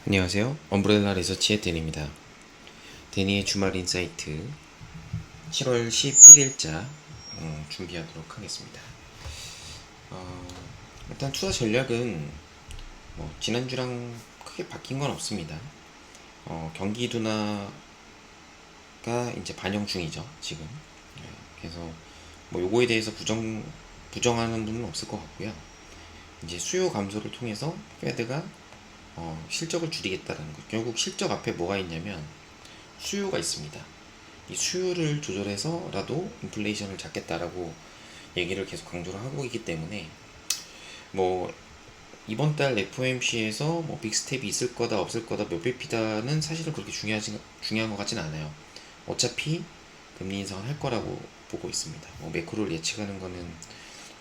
안녕하세요. 엄브렐라 리서치의 데니입니다. 데니의 주말 인사이트 7월 11일자 준비하도록 하겠습니다. 일단 투자 전략은 지난주랑 크게 바뀐 건 없습니다. 경기 둔화가 이제 반영 중이죠, 지금. 그래서 요거에 대해서 부정하는 분은 없을 것 같고요. 이제 수요 감소를 통해서 페드가 실적을 줄이겠다라는 것. 결국 실적 앞에 뭐가 있냐면 수요가 있습니다. 이 수요를 조절해서라도 인플레이션을 잡겠다라고 얘기를 계속 강조를 하고 있기 때문에 뭐 이번 달 FOMC에서 빅스텝이 있을 거다 없을 거다 몇 bp다는 사실은 그렇게 중요한 것 같진 않아요. 어차피 금리 인상을 할 거라고 보고 있습니다. 매크로를 예측하는 거는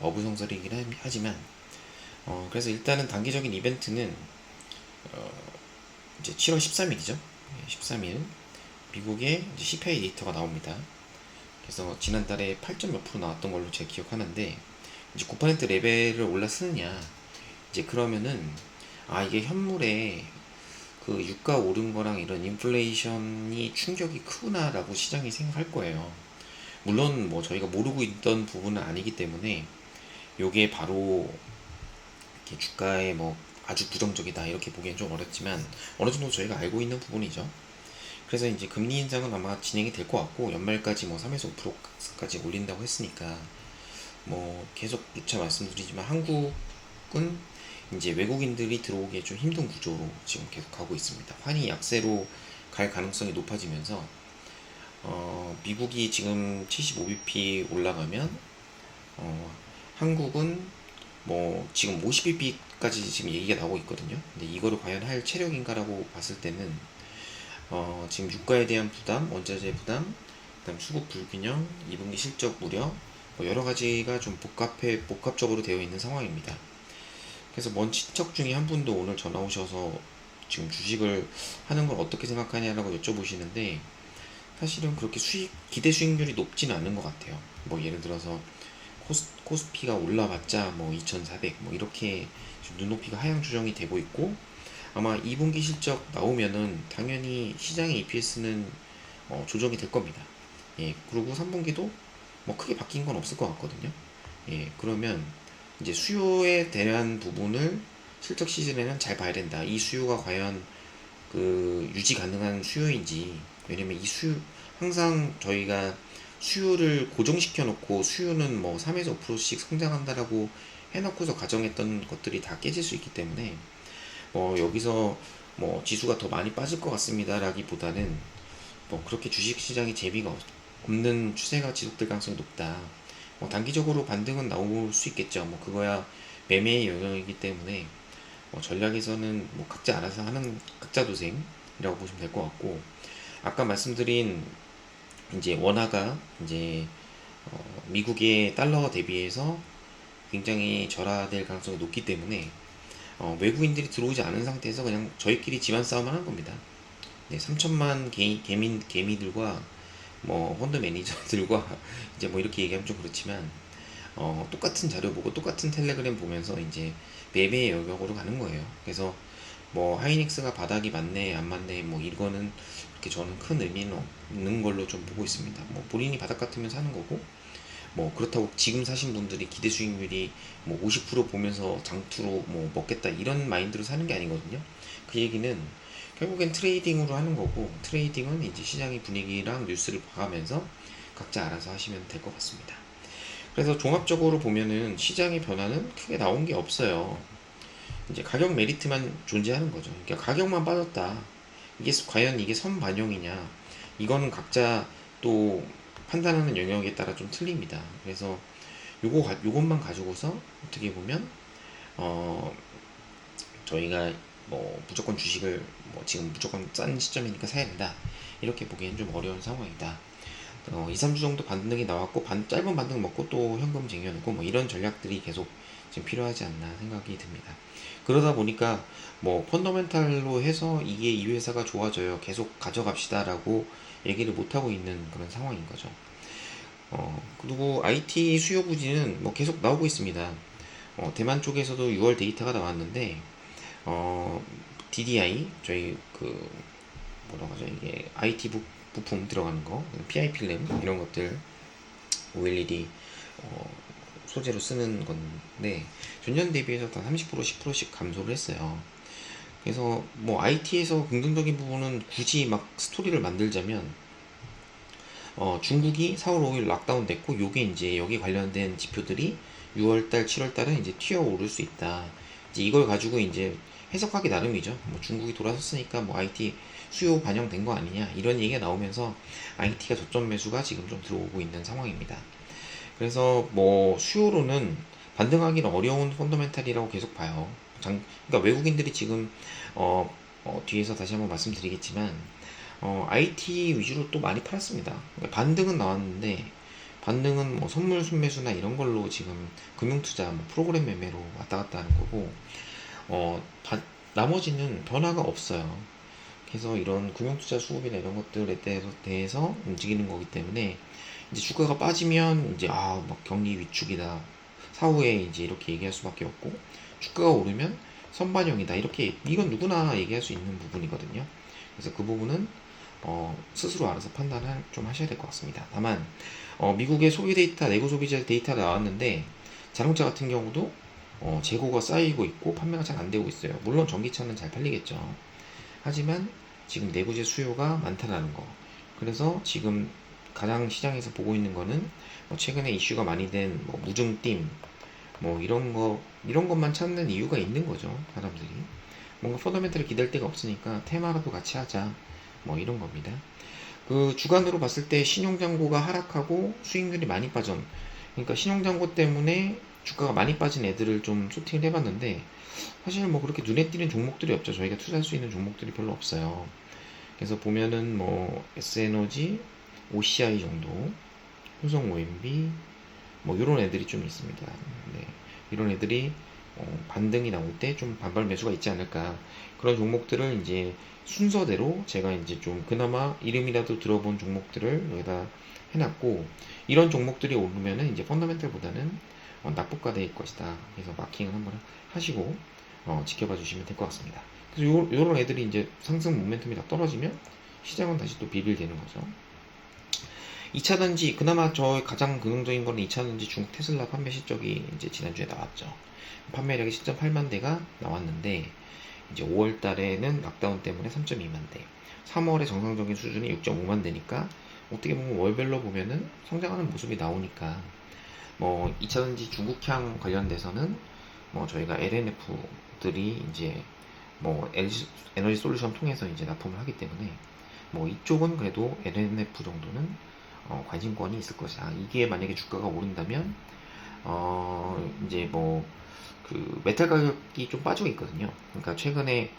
어부성설이긴 하지만 그래서 일단은 단기적인 이벤트는 이제 7월 13일이죠. 13일 미국의 이제 CPI 데이터가 나옵니다. 그래서 지난달에 8점 몇 프로 나왔던 걸로 제가 기억하는데 이제 9% 레벨을 올라서느냐 이제 그러면은 이게 현물에 그 유가 오른 거랑 이런 인플레이션이 충격이 크구나라고 시장이 생각할 거예요. 물론 저희가 모르고 있던 부분은 아니기 때문에 요게 바로 이렇게 주가에 아주 부정적이다 이렇게 보기엔 좀 어렵지만 어느 정도 저희가 알고 있는 부분이죠. 그래서 이제 금리 인상은 아마 진행이 될 것 같고 연말까지 3에서 5%까지 올린다고 했으니까 계속 누차 말씀드리지만 한국은 이제 외국인들이 들어오기에 좀 힘든 구조로 지금 계속 가고 있습니다. 환이 약세로 갈 가능성이 높아지면서 미국이 지금 75bp 올라가면 한국은 지금 50bp까지 지금 얘기가 나오고 있거든요. 근데 이거를 과연 할 체력인가라고 봤을 때는 지금 유가에 대한 부담, 원자재 부담, 그다음 수급 불균형, 2분기 실적 우려, 여러 가지가 좀 복합적으로 되어 있는 상황입니다. 그래서 먼 친척 중에 한 분도 오늘 전화 오셔서 지금 주식을 하는 걸 어떻게 생각하냐라고 여쭤보시는데 사실은 그렇게 기대 수익률이 높지는 않은 것 같아요. 예를 들어서 코스피가 올라봤자 2,400 이렇게 눈높이가 하향 조정이 되고 있고 아마 2분기 실적 나오면은 당연히 시장의 EPS는 조정이 될 겁니다. 예, 그리고 3분기도 크게 바뀐 건 없을 것 같거든요. 예, 그러면 이제 수요에 대한 부분을 실적 시즌에는 잘 봐야 된다. 이 수요가 과연 그 유지 가능한 수요인지. 왜냐면 이 항상 저희가 수요를 고정시켜 놓고 수요는 3에서 5%씩 성장한다라고 해놓고서 가정했던 것들이 다 깨질 수 있기 때문에 여기서 지수가 더 많이 빠질 것 같습니다라기보다는 그렇게 주식시장이 재미가 없는 추세가 지속될 가능성이 높다. 단기적으로 반등은 나올 수 있겠죠. 그거야 매매의 영역이기 때문에 전략에서는 각자 알아서 하는 각자 도생이라고 보시면 될 것 같고 아까 말씀드린 이제 원화가 이제 미국의 달러 대비해서 굉장히 절하될 가능성이 높기 때문에 외국인들이 들어오지 않은 상태에서 그냥 저희끼리 집안 싸움을 하는 겁니다. 네, 3천만 개미들과 펀드 매니저들과 이제 이렇게 얘기하면 좀 그렇지만 똑같은 자료 보고 똑같은 텔레그램 보면서 이제 매매의 영역으로 가는 거예요. 그래서 하이닉스가 바닥이 맞네 안 맞네 이거는 그렇게 저는 큰 의미는 없는 걸로 좀 보고 있습니다. 본인이 바닥 같으면 사는 거고 그렇다고 지금 사신 분들이 기대 수익률이 50% 보면서 장투로 먹겠다 이런 마인드로 사는 게 아니거든요. 그 얘기는 결국엔 트레이딩으로 하는 거고 트레이딩은 이제 시장의 분위기랑 뉴스를 봐가면서 각자 알아서 하시면 될 것 같습니다. 그래서 종합적으로 보면은 시장의 변화는 크게 나온 게 없어요. 이제 가격 메리트만 존재하는 거죠. 그러니까 가격만 빠졌다. 과연 이게 선반영이냐? 이거는 각자 또 판단하는 영역에 따라 좀 틀립니다. 그래서 요것만 가지고서 어떻게 보면 어 저희가 무조건 주식을 지금 무조건 싼 시점이니까 사야 된다 이렇게 보기엔 좀 어려운 상황이다. 2, 3주 정도 반등이 나왔고 짧은 반등 먹고 또 현금 쟁여놓고 이런 전략들이 계속 지금 필요하지 않나 생각이 듭니다. 그러다 보니까 펀더멘탈로 해서 이게 이 회사가 좋아져요 계속 가져갑시다라고 얘기를 못하고 있는 그런 상황인 거죠. 그리고 IT 수요 부진은 계속 나오고 있습니다. 대만 쪽에서도 6월 데이터가 나왔는데 어, DDI 저희 그 뭐라고 하죠, 이게 IT 부품 들어가는 거, PIP 램 이런 것들 OLED 소재로 쓰는 건데 전년 대비해서 다 30% 10%씩 감소를 했어요. 그래서 뭐 IT에서 긍정적인 부분은 굳이 막 스토리를 만들자면 중국이 4월 5일 락다운 됐고 요게 이제 여기 관련된 지표들이 6월달 7월달은 이제 튀어 오를 수 있다. 이제 이걸 가지고 이제 해석하기 나름이죠. 뭐 중국이 돌아섰으니까 뭐 IT 수요 반영된 거 아니냐 이런 얘기가 나오면서 IT가 저점 매수가 지금 좀 들어오고 있는 상황입니다. 그래서 뭐 수요로는 반등하기는 어려운 펀더멘탈이라고 계속 봐요. 그러니까 외국인들이 지금 뒤에서 다시 한번 말씀드리겠지만 IT 위주로 또 많이 팔았습니다. 그러니까 반등은 나왔는데 반등은 뭐 선물 순매수나 이런 걸로 지금 금융투자 뭐 프로그램 매매로 왔다 갔다 하는 거고 어, 나머지는 변화가 없어요. 그래서 이런 금융투자 수급이나 이런 것들에 대해서 움직이는 거기 때문에 이제 주가가 빠지면 이제 막 경기 위축이다. 사후에 이제 이렇게 얘기할 수밖에 없고 주가가 오르면 선반영이다. 이렇게 이건 누구나 얘기할 수 있는 부분이거든요. 그래서 그 부분은 스스로 알아서 판단을 좀 하셔야 될 것 같습니다. 다만 미국의 소비 데이터, 내구 소비자 데이터가 나왔는데 자동차 같은 경우도 재고가 쌓이고 있고 판매가 잘 안 되고 있어요. 물론 전기차는 잘 팔리겠죠. 하지만 지금 내구재 수요가 많다라는 거. 그래서 지금 가장 시장에서 보고 있는 거는 최근에 이슈가 많이 된 무증팀 이런 것만 찾는 이유가 있는 거죠. 사람들이 뭔가 펀더멘탈을 기댈 데가 없으니까 테마라도 같이 하자 이런 겁니다. 그 주간으로 봤을 때 신용잔고가 하락하고 수익률이 많이 빠진, 그러니까 신용잔고 때문에 주가가 많이 빠진 애들을 좀 소팅을 해봤는데 사실 그렇게 눈에 띄는 종목들이 없죠. 저희가 투자할 수 있는 종목들이 별로 없어요. 그래서 보면은 S에너지, OCI 정도, 효성 OMB 이런 애들이 좀 있습니다. 네, 이런 애들이 반등이 나올 때 좀 반발 매수가 있지 않을까, 그런 종목들을 이제 순서대로 제가 이제 좀 그나마 이름이라도 들어본 종목들을 여기다 해놨고, 이런 종목들이 오르면은 이제 펀더멘탈보다는 낙폭과대일 것이다. 그래서 마킹을 한번 하시고 지켜봐 주시면 될 것 같습니다. 그래서 요런 애들이 이제 상승 모멘텀이 다 떨어지면 시장은 다시 또 비빌되는 거죠. 2차전지, 그나마 저 가장 긍정적인 거는 2차전지 중국 테슬라 판매 실적이 이제 지난주에 나왔죠. 판매량이 10.8만 대가 나왔는데 이제 5월 달에는 락다운 때문에 3.2만 대, 3월에 정상적인 수준이 6.5만 대니까 어떻게 보면 월별로 보면은 성장하는 모습이 나오니까 2차전지 중국향 관련돼서는 저희가 LNF들이 이제 에너지 솔루션 통해서 이제 납품을 하기 때문에 이쪽은 그래도 LNF 정도는 관심권이 있을 것이다. 이게 만약에 주가가 오른다면 이제 그 메탈 가격이 좀 빠지고 있거든요. 그러니까 최근에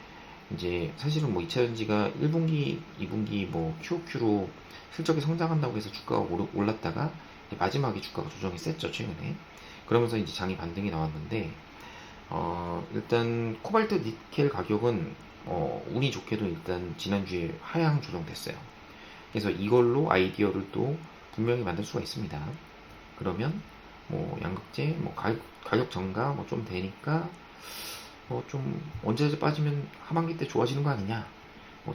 이제 사실은 2차전지가 1분기, 2분기 QOQ로 실적이 성장한다고 해서 주가가 올랐다가 마지막에 주가가 조정이 셌죠, 최근에. 그러면서 이제 장이 반등이 나왔는데 일단 코발트 니켈 가격은 운이 좋게도 일단 지난주에 하향 조정됐어요. 그래서 이걸로 아이디어를 또 분명히 만들 수가 있습니다. 그러면 양극재 가격 전가 좀 되니까 좀 언제까지 빠지면 하반기 때 좋아지는 거 아니냐,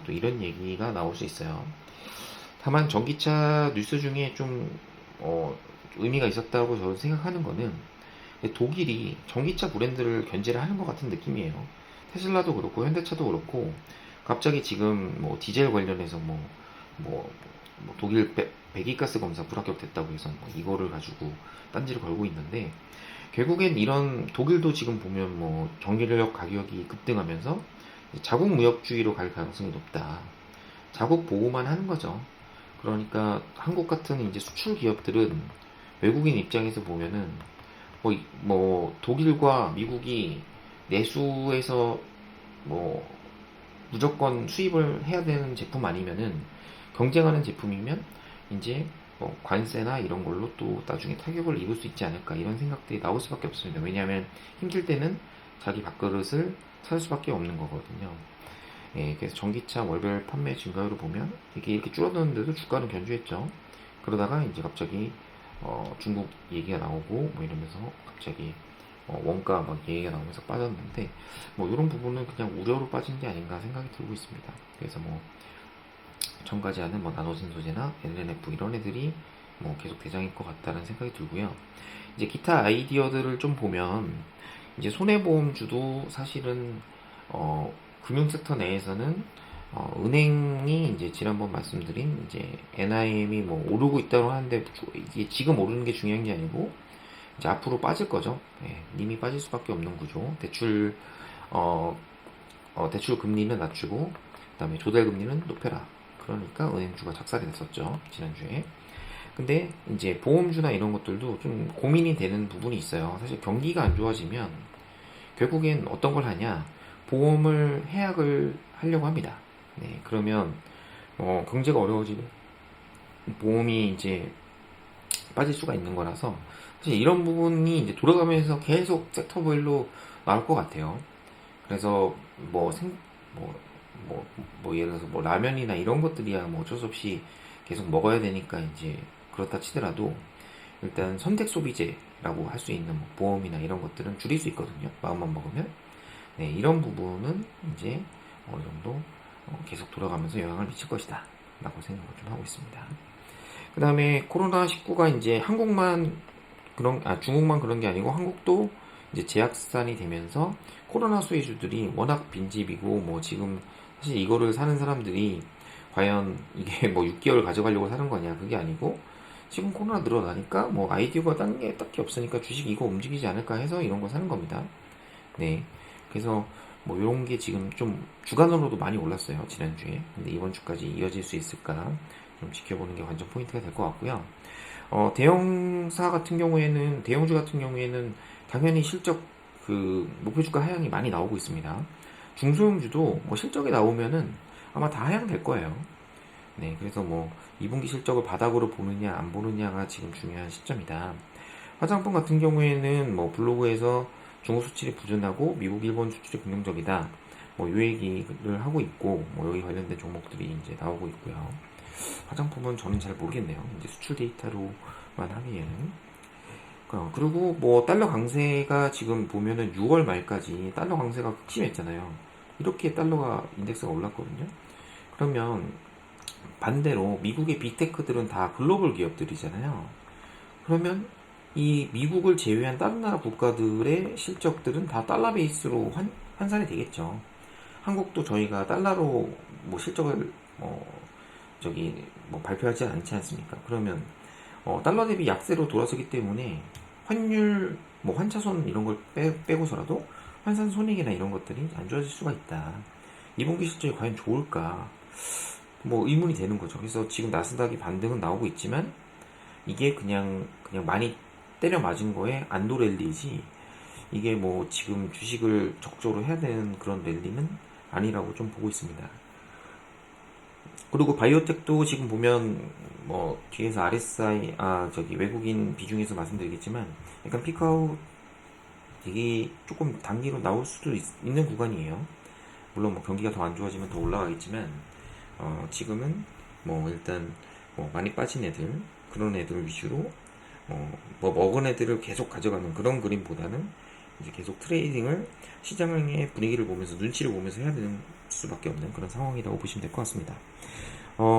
또 이런 얘기가 나올 수 있어요. 다만 전기차 뉴스 중에 좀 의미가 있었다고 저는 생각하는 거는 독일이 전기차 브랜드를 견제를 하는 것 같은 느낌이에요. 테슬라도 그렇고 현대차도 그렇고 갑자기 지금 디젤 관련해서 독일 배기가스 검사 불합격됐다고 해서 이거를 가지고 딴지를 걸고 있는데, 결국엔 이런 독일도 지금 보면 전기력 가격이 급등하면서 자국 무역주의로 갈 가능성이 높다. 자국 보호만 하는 거죠. 그러니까 한국 같은 이제 수출 기업들은 외국인 입장에서 보면은 독일과 미국이 내수에서 무조건 수입을 해야 되는 제품 아니면은 경쟁하는 제품이면 이제 관세나 이런 걸로 또 나중에 타격을 입을 수 있지 않을까, 이런 생각들이 나올 수밖에 없습니다. 왜냐하면 힘들 때는 자기 밥그릇을 살 수밖에 없는 거거든요. 예, 그래서 전기차 월별 판매 증가율을 보면 이게 이렇게 줄어드는데도 주가는 견주했죠. 그러다가 이제 갑자기 중국 얘기가 나오고 이러면서 갑자기 원가 막 얘기가 나오면서 빠졌는데, 뭐 이런 부분은 그냥 우려로 빠진 게 아닌가 생각이 들고 있습니다. 그래서 뭐 첨가제하는 뭐 나노진 소재나 LNF 이런 애들이 뭐 계속 대장일 것 같다는 생각이 들고요. 이제 기타 아이디어들을 좀 보면, 이제 손해보험주도 사실은 금융섹터 내에서는 은행이 이제 지난번 말씀드린 이제 NIM이 뭐 오르고 있다고 하는데, 이게 지금 오르는 게 중요한 게 아니고 이제 앞으로 빠질 거죠. 예, 님이 빠질 수밖에 없는 구조. 어, 대출 금리는 낮추고 그다음에 조달 금리는 높여라. 그러니까 은행주가 작살이 났었죠, 지난주에. 근데 이제 보험주나 이런 것들도 좀 고민이 되는 부분이 있어요. 사실 경기가 안 좋아지면 결국엔 어떤 걸 하냐, 보험을 해약을 하려고 합니다. 네, 그러면 경제가 어려워지면 보험이 이제 빠질 수가 있는 거라서, 사실 이런 부분이 이제 돌아가면서 계속 섹터별로 나올 것 같아요. 그래서 뭐 뭐, 예를 들어서 뭐 라면이나 이런 것들이야 뭐 어쩔 수 없이 계속 먹어야 되니까 이제 그렇다 치더라도, 일단 선택 소비재라고 할 수 있는 뭐 보험이나 이런 것들은 줄일 수 있거든요. 마음만 먹으면. 네, 이런 부분은 이제 어느 정도 계속 돌아가면서 영향을 미칠 것이다 라고 생각을 좀 하고 있습니다. 그 다음에 코로나19가 이제 중국만 그런 게 아니고 한국도 이제 재확산이 되면서 코로나 수혜주들이 워낙 빈집이고, 뭐 지금 사실 이거를 사는 사람들이 과연 이게 뭐 6개월 가져가려고 사는 거냐, 그게 아니고 지금 코로나 늘어나니까 뭐 아이디어가 딴 게 딱히 없으니까 주식 이거 움직이지 않을까 해서 이런 거 사는 겁니다. 네. 그래서 뭐 이런 게 지금 좀 주간으로도 많이 올랐어요, 지난주에. 근데 이번 주까지 이어질 수 있을까 좀 지켜보는 게 관전 포인트가 될 것 같고요. 대형주 같은 경우에는 당연히 실적 목표 주가 하향이 많이 나오고 있습니다. 중소형주도 뭐 실적이 나오면은 아마 다 하향될 거예요. 네, 그래서 뭐 2분기 실적을 바닥으로 보느냐 안 보느냐가 지금 중요한 시점이다. 화장품 같은 경우에는 뭐 블로그에서 중국 수출이 부진하고 미국, 일본 수출이 긍정적이다. 뭐 요 얘기를 하고 있고, 뭐 여기 관련된 종목들이 이제 나오고 있고요. 화장품은 저는 잘 모르겠네요. 이제 수출 데이터로만 하기에는. 그리고 뭐 달러 강세가 지금 보면은 6월 말까지 달러 강세가 극심했잖아요. 이렇게 달러가 인덱스가 올랐거든요. 그러면 반대로 미국의 빅테크들은 다 글로벌 기업들이잖아요. 그러면 이 미국을 제외한 다른 나라 국가들의 실적들은 다 달러 베이스로 환산이 되겠죠. 한국도 저희가 달러로 뭐 실적을 발표하지 않지 않습니까? 그러면 달러 대비 약세로 돌아서기 때문에 환율 뭐 환차손 이런 걸 빼고서라도 환산 손익이나 이런 것들이 안 좋아질 수가 있다. 2분기 실적이 과연 좋을까? 뭐 의문이 되는 거죠. 그래서 지금 나스닥이 반등은 나오고 있지만 이게 그냥 많이 때려 맞은 거에 안도 랠리이지, 이게 뭐 지금 주식을 적극적으로 해야 되는 그런 랠리는 아니라고 좀 보고 있습니다. 그리고 바이오텍도 지금 보면 뭐 뒤에서 RSI 외국인 비중에서 말씀드리겠지만 약간 피크아웃 되게 조금 단기로 나올 수도 있는 구간이에요. 물론 뭐 경기가 더 안 좋아지면 더 올라가겠지만 지금은 뭐 일단 뭐 많이 빠진 애들, 그런 애들 위주로 뭐 먹은 애들을 계속 가져가는 그런 그림보다는 이제 계속 트레이딩을 시장의 분위기를 보면서 눈치를 보면서 해야 되는 수밖에 없는 그런 상황이라고 보시면 될 것 같습니다.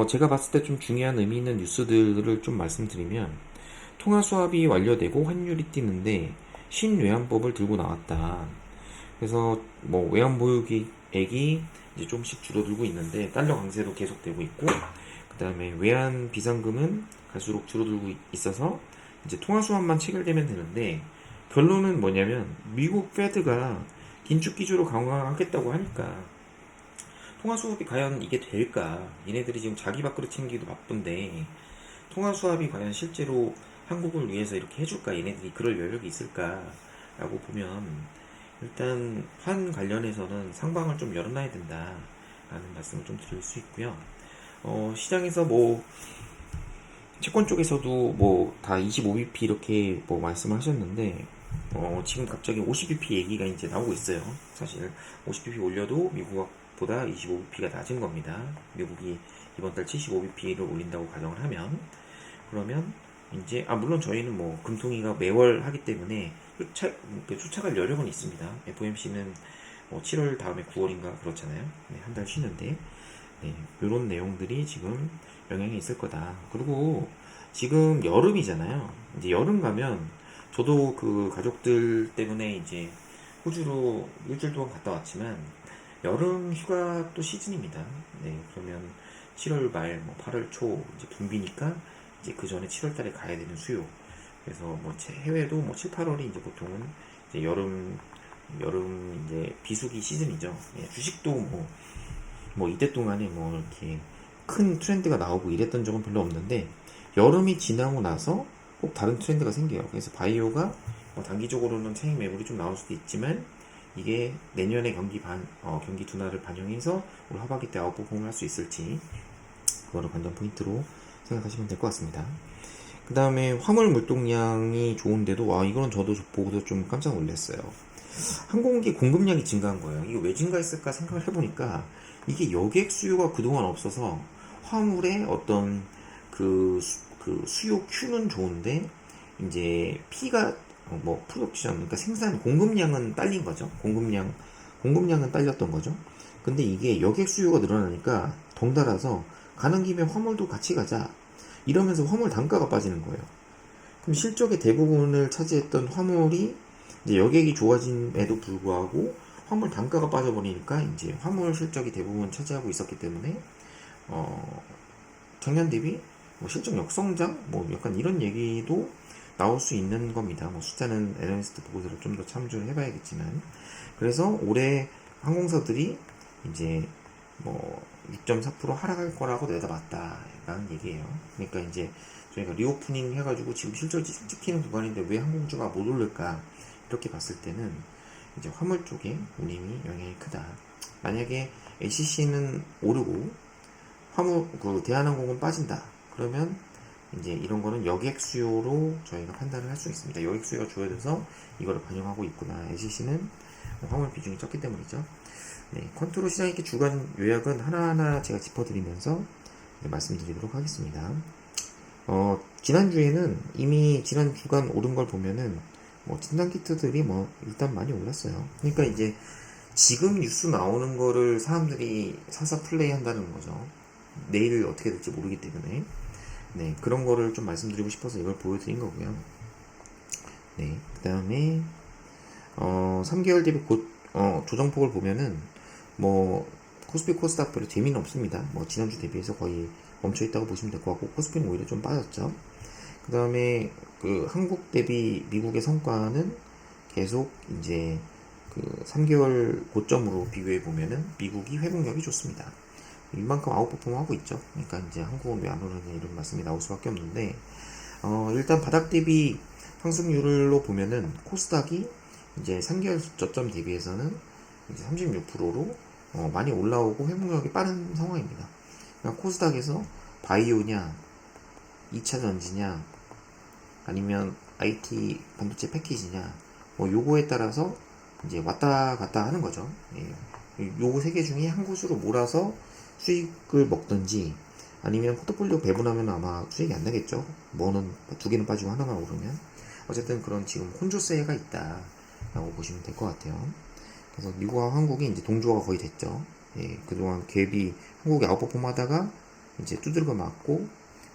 제가 봤을 때 좀 중요한 의미 있는 뉴스들을 좀 말씀드리면, 통화 수합이 완료되고 환율이 뛰는데 신외환법을 들고 나왔다. 그래서 뭐 외환 보유액이 이제 조금씩 줄어들고 있는데 달러 강세도 계속되고 있고, 그 다음에 외환 비상금은 갈수록 줄어들고 있어서 이제 통화 수합만 체결되면 되는데, 결론은 뭐냐면 미국 페드가 긴축 기조로 강화하겠다고 하니까 통화 수합이 과연 이게 될까? 얘네들이 지금 자기 밥그릇 챙기기도 바쁜데 통화 수합이 과연 실제로 한국을 위해서 이렇게 해줄까? 얘네들이 그럴 여력이 있을까라고 보면 일단 환 관련해서는 상방을 좀 열어놔야 된다라는 말씀을 좀 드릴 수 있고요. 시장에서 뭐 채권 쪽에서도 뭐 다 25bp 이렇게 뭐 말씀을 하셨는데 지금 갑자기 50bp 얘기가 이제 나오고 있어요. 사실 50bp 올려도 미국보다 25bp가 낮은 겁니다. 미국이 이번 달 75bp를 올린다고 가정을 하면, 그러면 이제 물론 저희는 뭐 금통위가 매월 하기 때문에 쫓아갈 여력은 있습니다. FOMC는 뭐 7월 다음에 9월인가 그렇잖아요. 네, 한 달 쉬는데 네, 이런 내용들이 지금 영향이 있을 거다. 그리고 지금 여름이잖아요. 이제 여름 가면 저도 그 가족들 때문에 이제 호주로 일주일 동안 갔다 왔지만 여름 휴가 또 시즌입니다. 네, 그러면 7월 말, 뭐 8월 초 이제 붐비니까 이제 그 전에 7월 달에 가야 되는 수요. 그래서 뭐 해외도 뭐 7, 8월이 이제 보통은 이제 여름 이제 비수기 시즌이죠. 예, 주식도 뭐 이때 동안에 뭐 이렇게 큰 트렌드가 나오고 이랬던 적은 별로 없는데 여름이 지나고 나서 꼭 다른 트렌드가 생겨요. 그래서 바이오가 뭐 단기적으로는 차익 매물이 좀 나올 수도 있지만 이게 내년에 경기 둔화를 반영해서 올 하반기 때 아웃퍼폼을 할 수 있을지 그거를 관전 포인트로 생각하시면 될 것 같습니다. 그 다음에 화물 물동량이 좋은데도 와 이거는 저도 보고서 좀 깜짝 놀랐어요. 항공기 공급량이 증가한 거예요. 이거 왜 증가했을까 생각을 해보니까 이게 여객 수요가 그동안 없어서 화물의 어떤 그 수요 Q는 좋은데 이제 P가 뭐 프로덕션 그러니까 생산 공급량은 딸린 거죠. 공급량은 딸렸던 거죠. 근데 이게 여객 수요가 늘어나니까 덩달아서 가는 김에 화물도 같이 가자 이러면서 화물 단가가 빠지는 거예요. 그럼 실적의 대부분을 차지했던 화물이 이제 여객이 좋아짐에도 불구하고 화물 단가가 빠져버리니까 이제 화물 실적이 대부분 차지하고 있었기 때문에 작년 대비 뭐 실적 역성장 뭐 약간 이런 얘기도 나올 수 있는 겁니다. 뭐 숫자는 애널리스트 보고서를 좀 더 참조를 해봐야겠지만 그래서 올해 항공사들이 이제 뭐 6.4% 하락할 거라고 내다봤다라는 얘기예요. 그러니까 이제 저희가 리오프닝 해가지고 지금 실적이 찍히는 구간인데 왜 항공주가 못 오를까 이렇게 봤을 때는 이제 화물 쪽에 운임이 영향이 크다. 만약에 LCC는 오르고 대한항공은 빠진다. 그러면 이제 이런 거는 여객 수요로 저희가 판단을 할 수 있습니다. 여객 수요가 줄어들어서 이거를 반영하고 있구나. LCC는 화물 비중이 적기 때문이죠. 네, 컨트롤 시장익계 주간 요약은 하나하나 제가 짚어드리면서 말씀드리도록 하겠습니다. 지난주에는 이미 지난 주간 오른 걸 보면은 뭐 진단키트들이 뭐 일단 많이 올랐어요. 그러니까 이제 지금 뉴스 나오는 거를 사람들이 사서 플레이 한다는 거죠. 내일 어떻게 될지 모르기 때문에 네, 그런 거를 좀 말씀드리고 싶어서 이걸 보여드린 거고요. 네, 그 다음에 3개월 대비 조정폭을 보면은 뭐 코스피 코스닥 별로 재미는 없습니다. 뭐 지난주 대비해서 거의 멈춰있다고 보시면 될 것 같고 코스피는 오히려 좀 빠졌죠. 그 다음에 그 한국 대비 미국의 성과는 계속 이제 그 3개월 고점으로 비교해 보면은 미국이 회복력이 좋습니다. 이만큼 아웃퍼폼 하고 있죠. 그러니까 이제 한국은 왜 안 오르냐 이런 말씀이 나올 수밖에 없는데 일단 바닥 대비 상승률로 보면은 코스닥이 이제 3개월 저점 대비해서는 이제 36%로 많이 올라오고 회복력이 빠른 상황입니다. 그러니까 코스닥에서 바이오냐, 2차 전지냐, 아니면 IT 반도체 패키지냐, 뭐 요거에 따라서 이제 왔다 갔다 하는 거죠. 예. 요거 세 개 중에 한 곳으로 몰아서 수익을 먹든지 아니면 포트폴리오 배분하면 아마 수익이 안 나겠죠. 뭐는 두 개는 빠지고 하나만 오르면 어쨌든 그런 지금 혼조세가 있다라고 보시면 될 것 같아요. 그래서 미국과 한국이 이제 동조가 거의 됐죠. 예, 그동안 갭이 한국이 아웃퍼폼 하다가 이제 두들겨 맞고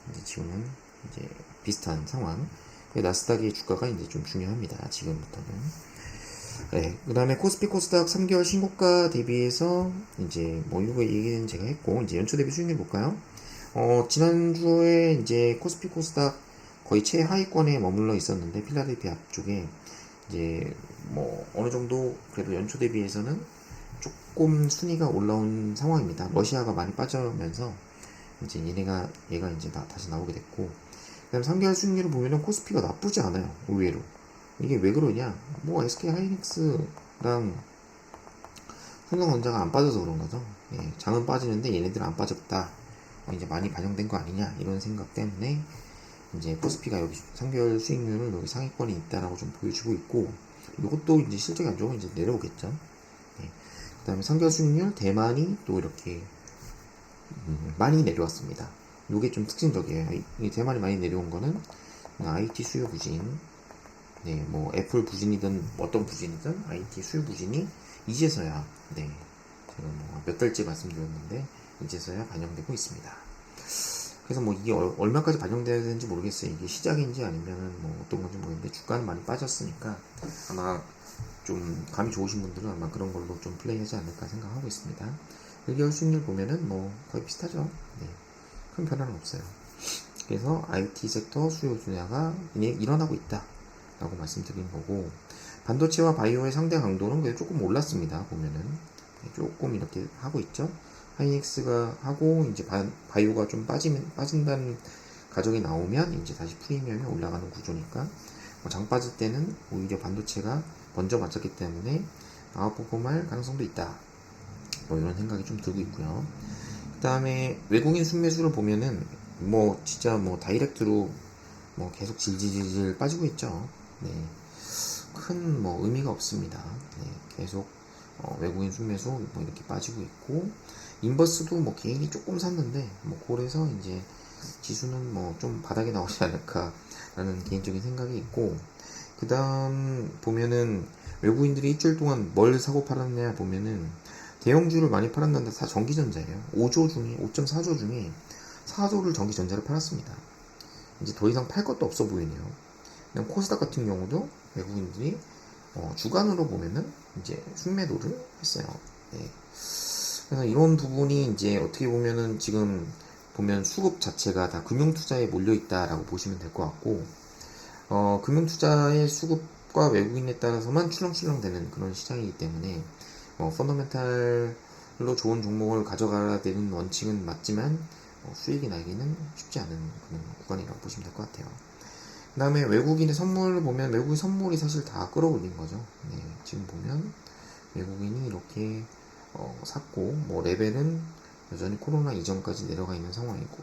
이제 지금은 이제 비슷한 상황. 나스닥의 주가가 이제 좀 중요합니다. 지금부터는. 네, 그 다음에 코스피 코스닥 3개월 신고가 대비해서 이제 뭐 이거 얘기는 제가 했고 이제 연초 대비 수익률 볼까요? 지난주에 이제 코스피 코스닥 거의 최하위권에 머물러 있었는데 필라델피아 앞쪽에 이제 뭐 어느 정도 그래도 연초 대비해서는 조금 순위가 올라온 상황입니다. 러시아가 많이 빠져면서 이제 얘가 이제 다시 나오게 됐고 그다음 3개월 수익률을 보면은 코스피가 나쁘지 않아요. 의외로. 이게 왜 그러냐? 뭐 SK 하이닉스랑 삼성전자가 안 빠져서 그런 거죠. 예, 장은 빠지는데 얘네들은 안 빠졌다. 이제 많이 반영된 거 아니냐 이런 생각 때문에 이제 코스피가 여기 3개월 수익률은 여기 상위권에 있다라고 좀 보여주고 있고 이것도 이제 실적이 안 좋으면 이제 내려오겠죠. 예, 그다음에 3개월 수익률 대만이 또 이렇게 많이 내려왔습니다. 이게 좀 특징적이에요. 이 대만이 많이 내려온 거는 IT 수요 부진 네, 뭐 애플 부진이든 어떤 부진이든 IT 수요 부진이 이제서야 네, 제가 뭐 몇 달째 말씀드렸는데 이제서야 반영되고 있습니다. 그래서 뭐 이게 얼마까지 반영돼야 되는지 모르겠어요. 이게 시작인지 아니면은 뭐 어떤 건지 모르겠는데 주가는 많이 빠졌으니까 아마 좀 감이 좋으신 분들은 아마 그런 걸로 좀 플레이하지 않을까 생각하고 있습니다. 1개월 수익률 보면은 뭐 거의 비슷하죠. 네, 큰 변화는 없어요. 그래서 IT 섹터 수요 분야가 일어나고 있다 라고 말씀드린 거고, 반도체와 바이오의 상대 강도는 그래도 조금 올랐습니다. 보면은 조금 이렇게 하고 있죠. 하이닉스가 하고 이제 바이오가 좀 빠진다는 가정이 나오면 이제 다시 프리미엄이 올라가는 구조니까 장 빠질 때는 오히려 반도체가 먼저 맞췄기 때문에 아웃퍼폼할 가능성도 있다. 뭐 이런 생각이 좀 들고 있고요. 그 다음에 외국인 순매수를 보면은 뭐 진짜 뭐 다이렉트로 뭐 계속 질질질 빠지고 있죠. 네. 큰 뭐 의미가 없습니다. 네. 계속 외국인 순매수 뭐 이렇게 빠지고 있고, 인버스도 뭐 개인이 조금 샀는데 뭐 그래서 이제 지수는 뭐 좀 바닥에 나오지 않을까라는 개인적인 생각이 있고, 그 다음 보면은 외국인들이 일주일 동안 뭘 사고 팔았냐 보면은 대형주를 많이 팔았는데 다 전기전자예요. 5.4조 중에 4조를 전기전자를 팔았습니다. 이제 더 이상 팔 것도 없어 보이네요. 그냥 코스닥 같은 경우도 외국인들이 주간으로 보면은 이제 순매도를 했어요. 네. 그래서 이런 부분이 이제 어떻게 보면은 지금 보면 수급 자체가 다 금융투자에 몰려있다라고 보시면 될 것 같고, 금융투자의 수급과 외국인에 따라서만 출렁출렁 되는 그런 시장이기 때문에 펀더멘탈로 좋은 종목을 가져가야 되는 원칙은 맞지만 수익이 나기는 쉽지 않은 그런 구간이라고 보시면 될 것 같아요. 그 다음에 외국인의 선물을 보면 외국인 선물이 사실 다 끌어올린 거죠. 네, 지금 보면 외국인이 이렇게 샀고, 뭐 레벨은 여전히 코로나 이전까지 내려가 있는 상황이고,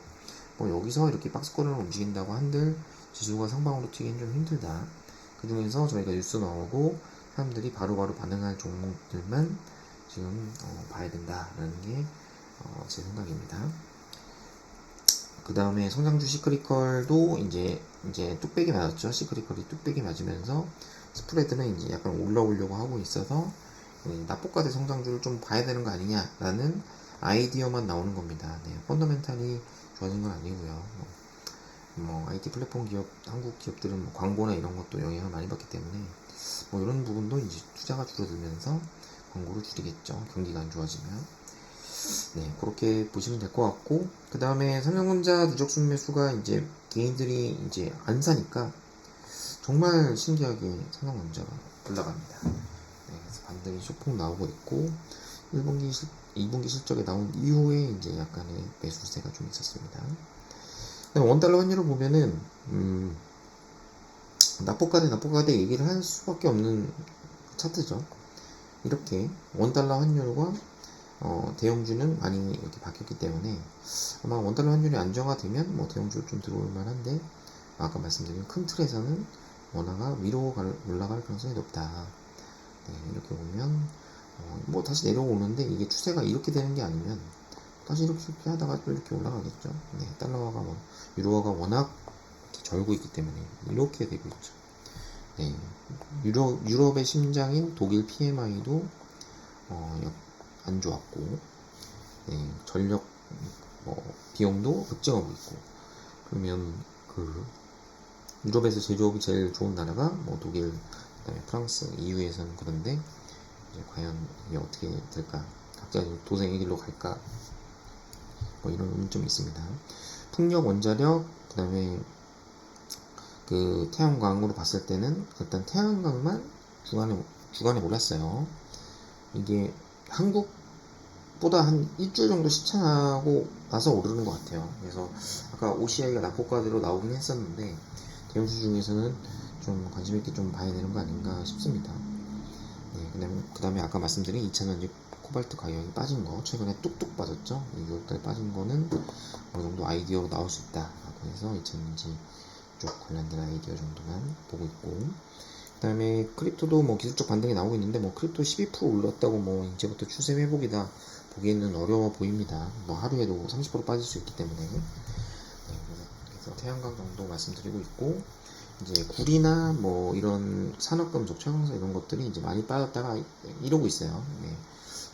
뭐 여기서 이렇게 박스권을 움직인다고 한들 지수가 상방으로 튀기는 좀 힘들다. 그 중에서 저희가 뉴스 나오고 사람들이 바로바로 반응할 종목들만 지금 봐야 된다라는 게 제 생각입니다. 그 다음에 성장주 시크리컬도 이제 뚝배기 맞았죠. 시크리컬이 뚝배기 맞으면서 스프레드는 이제 약간 올라오려고 하고 있어서 납폭과대 성장주를 좀 봐야 되는 거 아니냐라는 아이디어만 나오는 겁니다. 네, 펀더멘탈이 좋아진 건 아니고요. 뭐 IT 플랫폼 기업, 한국 기업들은 뭐 광고나 이런 것도 영향을 많이 받기 때문에 뭐 이런 부분도 이제 투자가 줄어들면서 광고를 줄이겠죠. 경기가 안 좋아지면. 네, 그렇게 보시면 될 것 같고, 그 다음에 삼성전자 누적 순매수가 이제 개인들이 이제 안 사니까 정말 신기하게 삼성전자가 올라갑니다. 네, 그래서 반등이 소폭 나오고 있고, 2분기 실적에 나온 이후에 이제 약간의 매수세가 좀 있었습니다. 원달러 환율을 보면은 납폭과대 얘기를 할 수밖에 없는 차트죠. 이렇게 원달러 환율과 대형주는 많이 이렇게 바뀌었기 때문에 아마 원달러 환율이 안정화되면 뭐 대형주로 좀 들어올 만한데, 아까 말씀드린 큰 틀에서는 원화가 위로 올라갈 가능성이 높다. 네, 이렇게 보면 뭐 다시 내려오는데 이게 추세가 이렇게 되는 게 아니면 다시 이렇게 하다가 또 이렇게 올라가겠죠. 네, 달러화가 유로화가 워낙 절고 있기 때문에 이렇게 되고 있죠. 네, 유럽의 심장인 독일 PMI도 안 좋았고, 네, 전력 비용도 급증하고 있고, 그러면 그 유럽에서 제조업이 제일 좋은 나라가 뭐 독일, 그다음에 프랑스, EU에서는 그런데 이제 과연 이게 어떻게 될까? 각자 도생의 길로 갈까? 뭐 이런 의문점이 있습니다. 풍력, 원자력, 그다음에 그 태양광으로 봤을 때는 일단 태양광만 주간에 올랐어요. 이게 한국보다 한 일주일 정도 시차하고 나서 오르는 것 같아요. 그래서 아까 OCI가 낙폭과대로 나오긴 했었는데 대형주 중에서는 좀 관심 있게 좀 봐야 되는 거 아닌가 싶습니다. 네, 그 다음에 아까 말씀드린 2차전지 코발트 가격이 빠진 거, 최근에 뚝뚝 빠졌죠. 6월달에 빠진 거는 어느 정도 아이디어로 나올 수 있다 라고 해서 2차전지 쪽 관련된 아이디어 정도만 보고 있고, 그 다음에 크립토도 뭐 기술적 반등이 나오고 있는데 뭐 크립토 12% 올랐다고 뭐 이제부터 추세 회복이다 보기에는 어려워 보입니다. 뭐 하루에도 30% 빠질 수 있기 때문에. 네, 그래서 태양광 정도 말씀드리고 있고, 이제 구리나 뭐 이런 산업금속, 철강사 이런 것들이 이제 많이 빠졌다가 이러고 있어요. 네.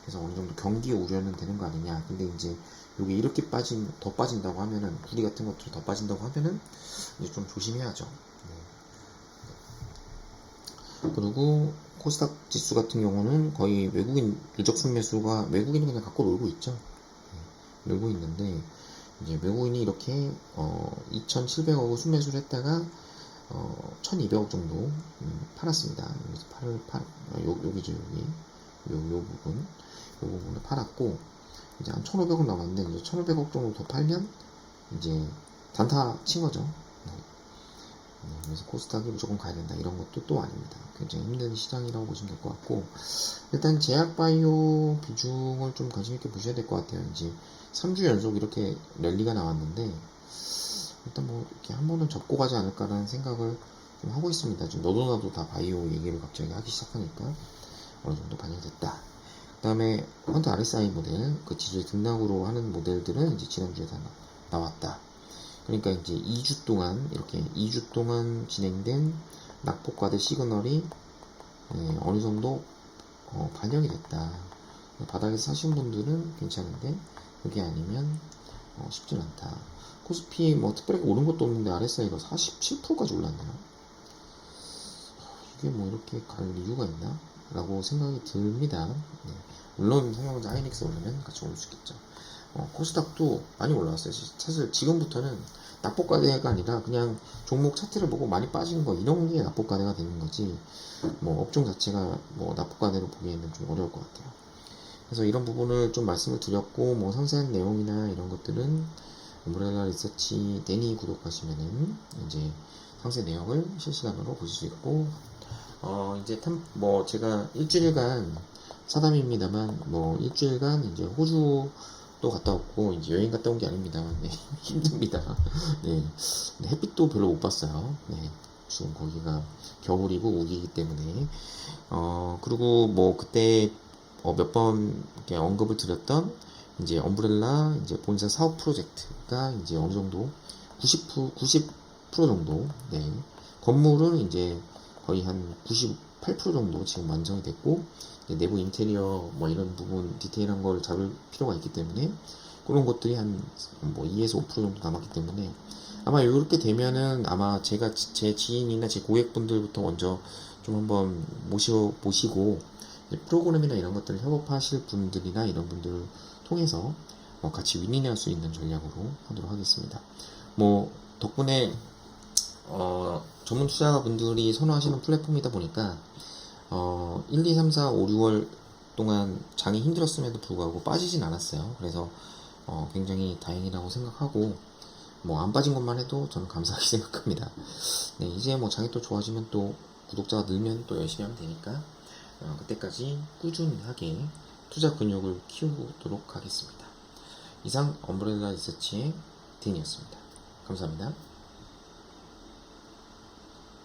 그래서 어느 정도 경기 우려는 되는 거 아니냐. 근데 이제 요게 이렇게 더 빠진다고 하면은, 구리 같은 것들이 더 빠진다고 하면은 이제 좀 조심해야죠. 네. 그리고 코스닥 지수 같은 경우는 거의 외국인 누적 순매수가, 외국인이 그냥 갖고 놀고 있죠. 네. 놀고 있는데, 이제 외국인이 이렇게 2,700억을 순매수를 했다가 1,200억 정도 팔았습니다. 여기죠, 여기. 요 부분을 팔았고, 이제 한 1,500억 남았는데, 이제 1,500억 정도 더 팔면, 이제 단타 친 거죠. 네. 그래서 코스닥이 무조건 가야 된다, 이런 것도 또 아닙니다. 굉장히 힘든 시장이라고 보시면 될 것 같고, 일단 제약바이오 비중을 좀 관심있게 보셔야 될 것 같아요. 이제 3주 연속 이렇게 랠리가 나왔는데, 일단 뭐 이렇게 한 번은 접고 가지 않을까라는 생각을 좀 하고 있습니다. 지금 너도 나도 다 바이오 얘기를 갑자기 하기 시작하니까 어느 정도 반영됐다. 그 다음에 헌터 RSI 모델, 그 지수의 등락으로 하는 모델들은 이제 지난주에 다 나왔다. 그러니까 이제 2주 동안, 이렇게 2주 동안 진행된 낙폭과대 시그널이 어느 정도 반영이 됐다. 바닥에서 사신 분들은 괜찮은데, 그게 아니면 쉽진 않다. 코스피 뭐 특별하게 오른 것도 없는데 RSI가 47%까지 올랐네요. 이게 뭐 이렇게 갈 이유가 있나? 라고 생각이 듭니다. 네. 물론 삼성전자 하이닉스 오르면 같이 오를 수 있겠죠. 코스닥도 많이 올라왔어요. 사실 지금부터는 낙폭과대가 아니라 그냥 종목 차트를 보고 많이 빠진 거, 이런 게 낙폭과대가 되는 거지, 뭐 업종 자체가 뭐 낙폭과대로 보기에는 좀 어려울 것 같아요. 그래서 이런 부분을 좀 말씀을 드렸고, 뭐 상세한 내용이나 이런 것들은 엄브렐라 리서치 데니 구독하시면은 이제 상세 내용을 실시간으로 보실 수 있고, 이제 뭐 제가 일주일간 사담입니다만, 뭐 일주일간 이제 호주도 갔다 왔고, 이제 여행 갔다 온 게 아닙니다. 네, 힘듭니다. 네, 햇빛도 별로 못 봤어요. 네, 지금 거기가 겨울이고 우기이기 때문에. 그리고 뭐 그때 몇 번 언급을 드렸던 이제 엄브렐라 이제 본사 사업 프로젝트가 이제 어느 정도 90% 정도, 네, 건물은 이제 거의 한 98% 정도 지금 완성이 됐고, 내부 인테리어 뭐 이런 부분 디테일한 걸 잡을 필요가 있기 때문에 그런 것들이 한 뭐 2에서 5% 정도 남았기 때문에, 아마 이렇게 되면은 아마 제가 제 지인이나 제 고객분들부터 먼저 좀 한번 모시고 프로그램이나 이런 것들을 협업하실 분들이나 이런 분들을 통해서 같이 윈윈할 수 있는 전략으로 하도록 하겠습니다. 뭐 덕분에 전문 투자분들이 선호하시는 플랫폼이다 보니까 1, 2, 3, 4, 5, 6월 동안 장이 힘들었음에도 불구하고 빠지진 않았어요. 그래서 굉장히 다행이라고 생각하고, 뭐 안 빠진 것만 해도 저는 감사하게 생각합니다. 네, 이제 뭐 장이 또 좋아지면, 또 구독자가 늘면 또 열심히 하면 되니까 그때까지 꾸준하게 투자 근육을 키우도록 하겠습니다. 이상 엄브렐라 리서치의 딘이었습니다. 감사합니다.